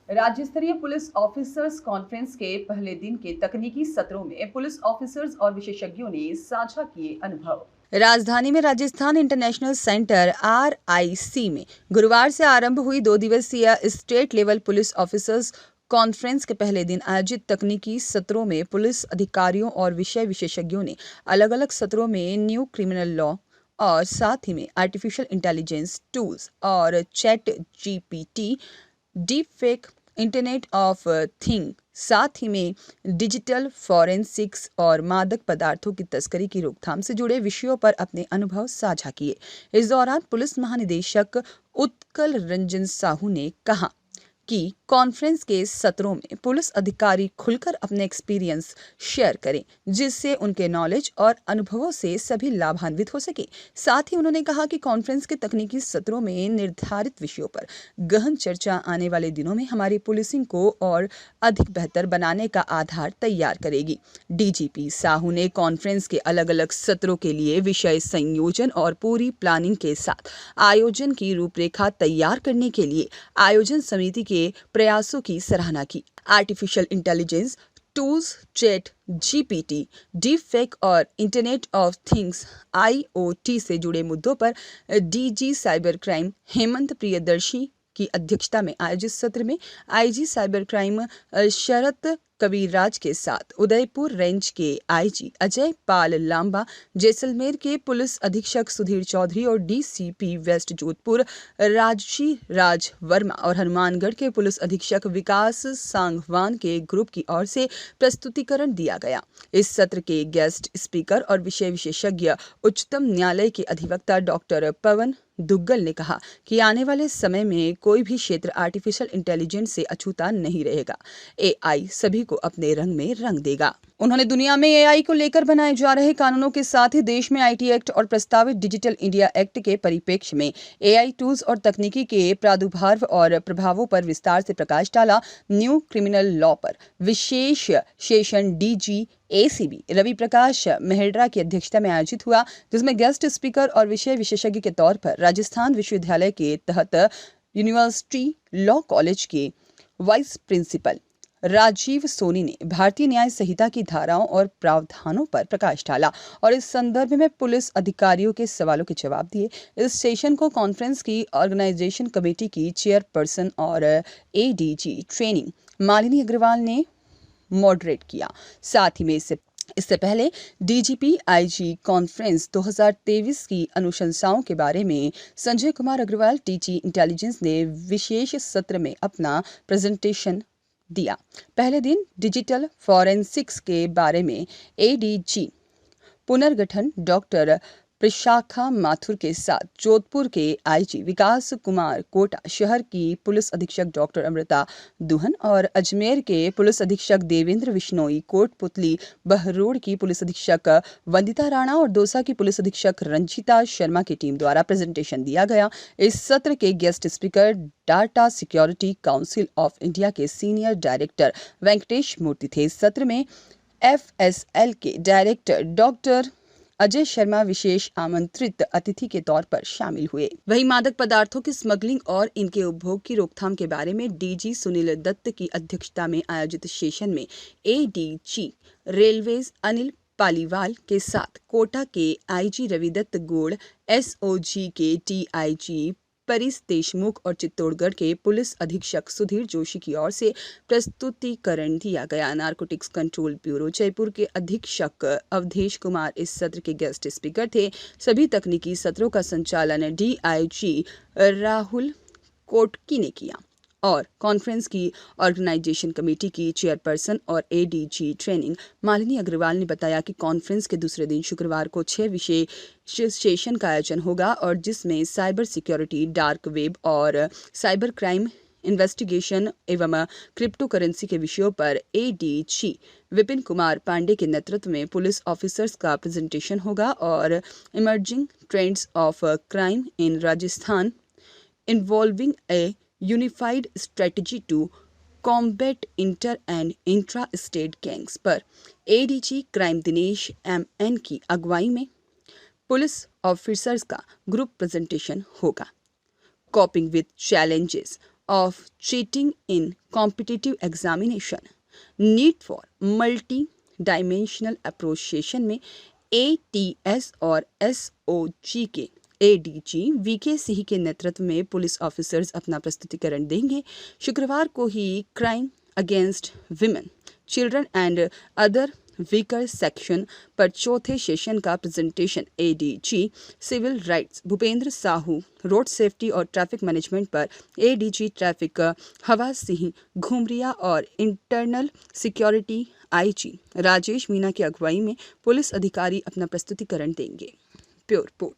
राज्य स्तरीय police officers conference के पहले दिन के तकनीकी सत्रों में पुलिस ऑफिसर्स और विशेषज्ञों ने साझा किए अनुभव। राजधानी में राजस्थान इंटरनेशनल सेंटर RIC में गुरुवार से आरंभ हुई 2 दिवसीय state level police officers conference के पहले दिन आयोजित तकनीकी सत्रों में पुलिस अधिकारियों और विषय विशेषज्ञों ने अलग अलग सत्रों में न्यू क्रिमिनल लॉ और साथ ही में आर्टिफिशियल इंटेलिजेंस टूल्स और chat GPT, deep fake, internet of thing, साथ ही में डिजिटल फॉरेंसिक्स और मादक पदार्थों की तस्करी की रोकथाम से जुड़े विषयों पर अपने अनुभव साझा किए। इस दौरान पुलिस महानिदेशक उत्कल रंजन साहू ने कहा कि कॉन्फ्रेंस के सत्रों में पुलिस अधिकारी खुलकर अपने एक्सपीरियंस शेयर करें, जिससे उनके नॉलेज और अनुभवों से सभी लाभान्वित हो सके। साथ ही उन्होंने कहा कि कॉन्फ्रेंस के तकनीकी सत्रों में निर्धारित विषयों पर गहन चर्चा आने वाले दिनों में हमारी पुलिसिंग को और अधिक बेहतर बनाने का आधार तैयार करेगी। DGP साहू ने कॉन्फ्रेंस के अलग अलग सत्रों के लिए विषय संयोजन और पूरी प्लानिंग के साथ आयोजन की रूपरेखा तैयार करने के लिए आयोजन समिति के प्रयासों की सराहना की। Artificial intelligence tools, chat GPT, deep fake और इंटरनेट ऑफ थिंग्स IoT से जुड़े मुद्दों पर DG cyber crime Hemant Priyadarshi की अध्यक्षता में आयोजित सत्र में IG साइबर क्राइम शरत कबीरराज के साथ उदयपुर रेंज के IG अजय पाल लांबा, जैसलमेर के पुलिस अधीक्षक सुधीर चौधरी और DCP वेस्ट जोधपुर राजशी राज वर्मा और हनुमानगढ़ के पुलिस अधीक्षक विकास सांगवान के ग्रुप की ओर से प्रस्तुतिकरण दिया गया। इस सत्र के गेस्ट स्पीकर और विषय विशेषज्ञ उच्चतम न्यायालय के अधिवक्ता डॉक्टर पवन दुग्गल ने कहा कि आने वाले समय में कोई भी क्षेत्र आर्टिफिशियल इंटेलिजेंस से अछूता नहीं रहेगा। AI सभी को अपने रंग में रंग देगा। उन्होंने दुनिया में AI को लेकर बनाए जा रहे कानूनों के साथ ही देश में IT एक्ट और प्रस्तावित डिजिटल इंडिया एक्ट के परिप्रेक्ष्य में AI टूल्स और तकनीकी के प्रादुर्भाव और प्रभावों पर विस्तार से प्रकाश डाला। न्यू क्रिमिनल लॉ पर विशेष session DG ACB Ravi Prakash Mehra की अध्यक्षता में आयोजित हुआ, जिसमें गेस्ट स्पीकर और विषय विशेषज्ञ के तौर पर राजस्थान विश्वविद्यालय के तहत यूनिवर्सिटी लॉ कॉलेज के वाइस प्रिंसिपल राजीव सोनी ने भारतीय न्याय संहिता की धाराओं और प्रावधानों पर प्रकाश डाला और इस संदर्भ में पुलिस अधिकारियों के सवालों के जवाब दिए। इस सेशन को कॉन्फ्रेंस की ऑर्गेनाइजेशन कमेटी की चेयरपर्सन और ADG ट्रेनिंग मालिनी अग्रवाल ने मॉडरेट किया। साथ ही में इससे पहले DGP IG कॉन्फ्रेंस 2023 की अनुशंसाओं के बारे में संजय कुमार अग्रवाल TG इंटेलिजेंस ने विशेष सत्र में अपना प्रेजेंटेशन दिया। पहले दिन डिजिटल फॉरेंसिक्स के बारे में ADG पुनर्गठन डॉक्टर प्रशाखा माथुर के साथ जोधपुर के IG विकास कुमार कोटा, शहर की पुलिस अधीक्षक डॉक्टर अमृता दुहन और अजमेर के पुलिस अधीक्षक देवेंद्र विश्नोई, कोटपुतली बहरोड की पुलिस अधीक्षक वंदिता राणा और दौसा की पुलिस अधीक्षक रंजिता शर्मा की टीम द्वारा प्रेजेंटेशन दिया गया। इस सत्र के guest speaker data security council of India के सीनियर डायरेक्टर वेंकटेश मूर्ति थे। इस सत्र में FSL के डायरेक्टर डॉक्टर अजय शर्मा विशेष आमंत्रित अतिथि के तौर पर शामिल हुए। वहीं मादक पदार्थों की स्मगलिंग और इनके उपभोग की रोकथाम के बारे में DG सुनील दत्त की अध्यक्षता में आयोजित सेशन में ADG रेलवेज अनिल पालीवाल के साथ कोटा के IG रविदत्त गोड़, SOG के DIG परिस देशमुख और चित्तौड़गढ़ के पुलिस अधीक्षक सुधीर जोशी की ओर से प्रस्तुतिकरण दिया गया। नारकोटिक्स कंट्रोल ब्यूरो जयपुर के अधीक्षक अवधेश कुमार इस सत्र के गेस्ट स्पीकर थे। सभी तकनीकी सत्रों का संचालन DIG राहुल कोटकी ने किया और कॉन्फ्रेंस की ऑर्गेनाइजेशन कमेटी की चेयरपर्सन और ADG ट्रेनिंग मालिनी अग्रवाल ने बताया कि कॉन्फ्रेंस के दूसरे दिन शुक्रवार को 6 विशेष सेशन का आयोजन होगा और जिसमें साइबर सिक्योरिटी, डार्क वेब और साइबर क्राइम इन्वेस्टिगेशन एवं क्रिप्टो करेंसी के विषयों पर ADG विपिन कुमार पांडे के नेतृत्व में पुलिस ऑफिसर्स का प्रेजेंटेशन होगा और emerging trends of crime in Rajasthan involving a unified strategy to combat inter and intra state gangs पर ADG क्राइम दिनेश MN की अगुवाई में पुलिस ऑफिसर्स का ग्रुप प्रेजेंटेशन होगा। Coping with challenges of cheating in competitive examination, need for multi-dimensional appreciation में ATS और SOG के ADG VK Singh के नेतृत्व में पुलिस ऑफिसर्स अपना प्रस्तुतिकरण देंगे। शुक्रवार को ही crime against women, children and other weaker section पर चौथे सेशन का presentation ADG civil rights Bhupendra Sahu, road safety और ट्रैफिक मैनेजमेंट पर ADG ट्रैफिक हवा सिंह घुमरिया और internal security IG Rajesh Meena की अगुवाई में पुलिस अधिकारी अपना प्रस्तुतिकरण देंगे। Pure report.